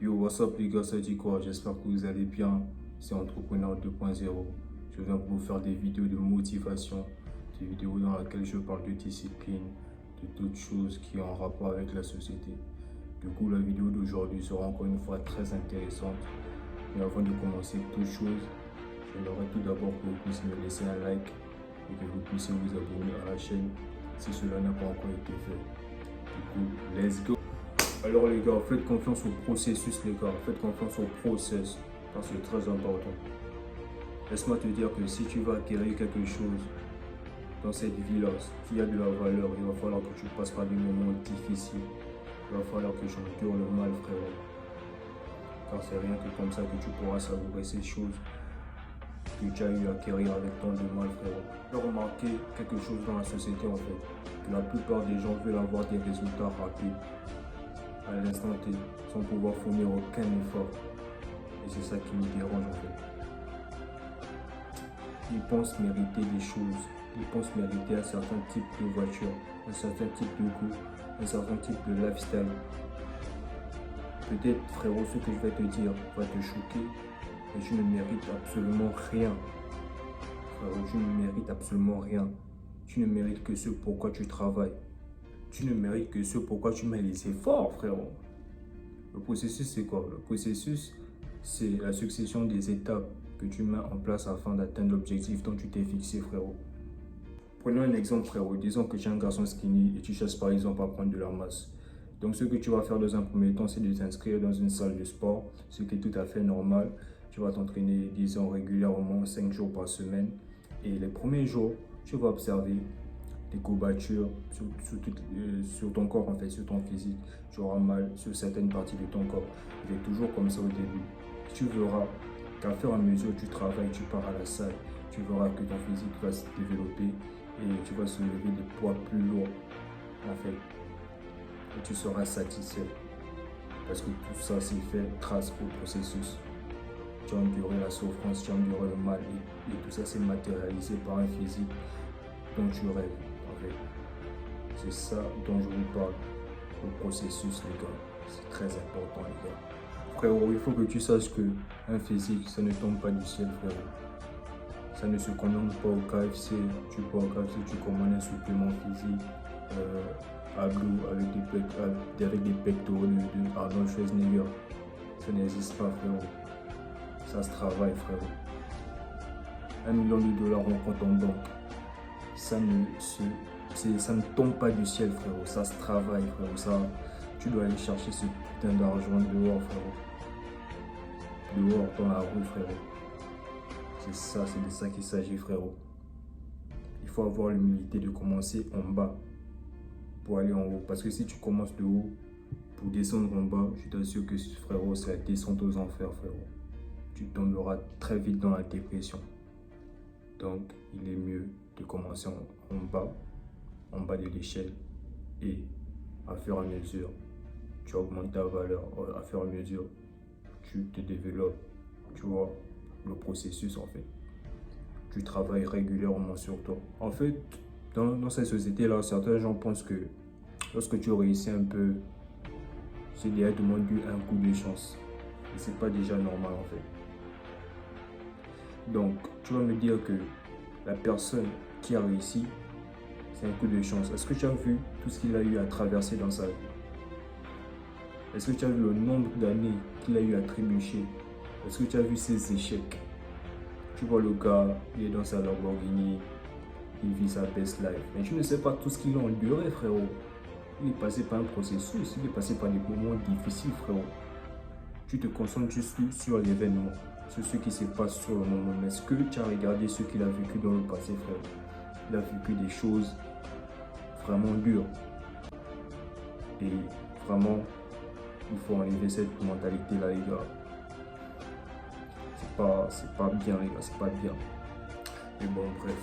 Yo, what's up les gars, ça dit quoi? J'espère que vous allez bien. C'est Entrepreneur 2.0. Je viens pour vous faire des vidéos de motivation, des vidéos dans lesquelles je parle de discipline, de toutes choses qui ont un rapport avec la société. Du coup, la vidéo d'aujourd'hui sera encore une fois très intéressante. Mais avant de commencer toute chose, j'aimerais tout d'abord que vous puissiez me laisser un like et que vous puissiez vous abonner à la chaîne si cela n'a pas encore été fait. Du coup, let's go! Alors les gars, faites confiance au processus les gars, faites confiance au process, parce que c'est très important. Laisse-moi te dire que si tu vas acquérir quelque chose dans cette vie-là, qui a de la valeur, il va falloir que tu passes par des moments difficiles. Il va falloir que tu endures le mal, frérot. Car c'est rien que comme ça que tu pourras savourer ces choses que tu as eu à acquérir avec tant de mal, frérot. Je peux remarquer quelque chose dans la société en fait, que la plupart des gens veulent avoir des résultats rapides à l'instant T, sans pouvoir fournir aucun effort. Et c'est ça qui me dérange en fait. Ils pensent mériter des choses. Ils pensent mériter un certain type de voiture, un certain type de goût, un certain type de lifestyle. Peut-être frérot, ce que je vais te dire va te choquer, mais tu ne mérites absolument rien. Frérot, tu ne mérites absolument rien. Tu ne mérites que ce pourquoi tu travailles. Tu ne mérites que ce pourquoi tu mets les efforts, frérot. Le processus, c'est quoi? Le processus, c'est la succession des étapes que tu mets en place afin d'atteindre l'objectif dont tu t'es fixé, frérot. Prenons un exemple, frérot. Disons que tu es un garçon skinny et tu cherches par exemple à prendre de la masse. Donc, ce que tu vas faire dans un premier temps, c'est de t'inscrire dans une salle de sport, ce qui est tout à fait normal. Tu vas t'entraîner, disons, régulièrement, 5 jours par semaine. Et les premiers jours, tu vas observer des courbatures sur ton corps, en fait, sur ton physique. Tu auras mal sur certaines parties de ton corps. Il est toujours comme ça au début. Tu verras qu'à fur et à mesure tu travailles, tu pars à la salle, tu verras que ton physique va se développer et tu vas soulever des poids plus lourds, en fait. Et tu seras satisfait. Parce que tout ça, c'est fait grâce au processus. Tu as enduré la souffrance, tu as enduré le mal et tout ça, c'est matérialisé par un physique dont tu rêves. C'est ça dont je vous parle, le processus les gars, c'est très important les gars. Frérot, il faut que tu saches que un physique, ça ne tombe pas du ciel frérot. Ça ne se commande pas au KFC, tu peux au KFC, tu commandes un supplément physique, abdos avec des pectoraux de Arnold Schwarzenegger. Ça n'existe pas frérot, ça se travaille frérot. 1 million de dollars en compte en banque, ça ne tombe pas du ciel frérot, ça se travaille frérot, ça, tu dois aller chercher ce putain d'argent dehors frérot, dehors dans la rue frérot, c'est de ça qu'il s'agit frérot. Il faut avoir l'humilité de commencer en bas pour aller en haut, parce que si tu commences de haut pour descendre en bas, je t'assure que frérot, c'est la descente aux enfers frérot, tu tomberas très vite dans la dépression. Donc il est mieux de commencer en bas de l'échelle et à fur et à mesure tu augmentes ta valeur, à fur et à mesure tu te développes, tu vois le processus en fait. Tu travailles régulièrement sur toi. En fait, dans cette société là, certains gens pensent que lorsque tu réussis un peu, c'est directement dû à un coup de chance. Et c'est pas déjà normal en fait. Donc, tu vas me dire que la personne qui a réussi, c'est un coup de chance. Est-ce que tu as vu tout ce qu'il a eu à traverser dans sa vie? Est-ce que tu as vu le nombre d'années qu'il a eu à trébucher? Est-ce que tu as vu ses échecs? Tu vois le gars, il est dans sa Lamborghini, il vit sa best life. Mais tu ne sais pas tout ce qu'il a enduré, frérot. Il est passé par un processus, il est passé par des moments difficiles, frérot. Tu te concentres juste sur l'événement, sur ce qui se passe sur le moment. Mais est-ce que tu as regardé ce qu'il a vécu dans le passé, frérot? Il a vécu des choses vraiment dures. Et vraiment, il faut enlever cette mentalité-là, les gars. C'est pas bien, les gars, c'est pas bien. Mais bon, bref.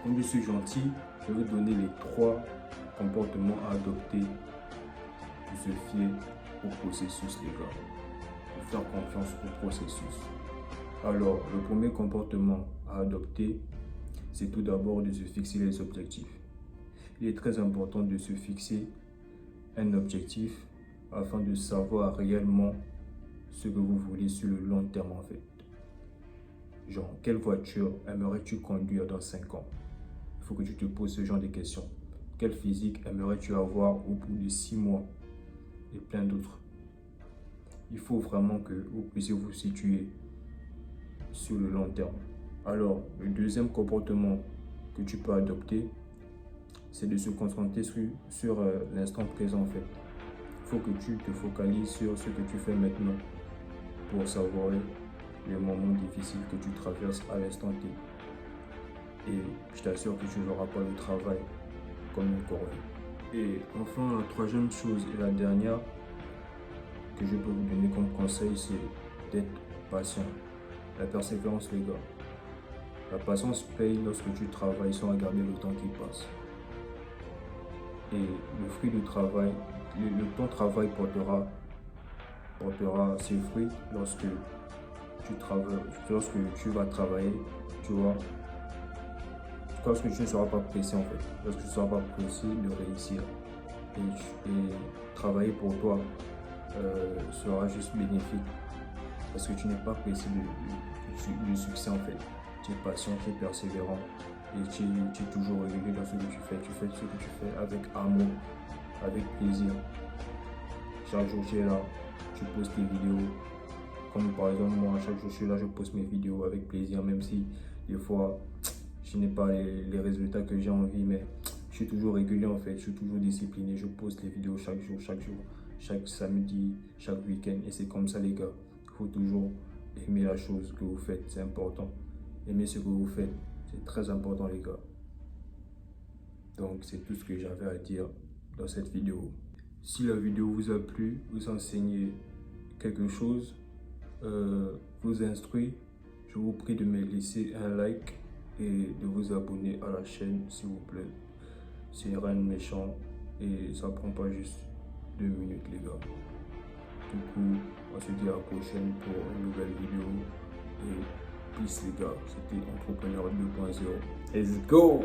Comme je suis gentil, je vais donner les 3 comportements à adopter pour se fier au processus, les gars. Pour faire confiance au processus. Alors, le premier comportement à adopter, c'est tout d'abord de se fixer les objectifs. Il est très important de se fixer un objectif afin de savoir réellement ce que vous voulez sur le long terme en fait. Genre, quelle voiture aimerais-tu conduire dans 5 ans? Il faut que tu te poses ce genre de questions. Quel physique aimerais-tu avoir au bout de 6 mois? Et plein d'autres. Il faut vraiment que vous puissiez vous situer sur le long terme. Alors, le deuxième comportement que tu peux adopter, c'est de se concentrer sur l'instant présent en fait. Il faut que tu te focalises sur ce que tu fais maintenant pour savourer les moments difficiles que tu traverses à l'instant T. Et je t'assure que tu ne verras pas le travail comme une corvée. Et enfin, la troisième chose et la dernière que je peux vous donner comme conseil, c'est d'être patient. La persévérance, les gars. La patience paye lorsque tu travailles sans regarder le temps qui passe. Et le fruit du travail, ton travail portera ses fruits lorsque tu vas travailler, tu vois. Lorsque tu ne seras pas pressé en fait, lorsque tu ne seras pas pressé de réussir et travailler pour toi sera juste bénéfique parce que tu n'es pas pressé du succès en fait. Tu es patient, tu es persévérant et tu es toujours régulier dans ce que tu fais. Tu fais ce que tu fais avec amour, avec plaisir. Chaque jour tu es là, tu postes tes vidéos. Comme par exemple moi, chaque jour je suis là, je poste mes vidéos avec plaisir, même si des fois je n'ai pas les résultats que j'ai envie, mais je suis toujours régulier en fait, je suis toujours discipliné, je poste les vidéos chaque jour, chaque samedi, chaque week-end, et c'est comme ça les gars. Il faut toujours aimer la chose que vous faites, c'est important. Aimer ce que vous faites, c'est très important les gars. Donc c'est tout ce que j'avais à dire dans cette vidéo. Si la vidéo vous a plu, vous enseignez quelque chose, vous instruit, je vous prie de me laisser un like et de vous abonner à la chaîne s'il vous plaît. C'est rien de méchant et ça prend pas juste 2 minutes les gars. Du coup, on se dit à la prochaine pour une nouvelle vidéo et peace les gars. C'était Entrepreneur 2.0. Let's go!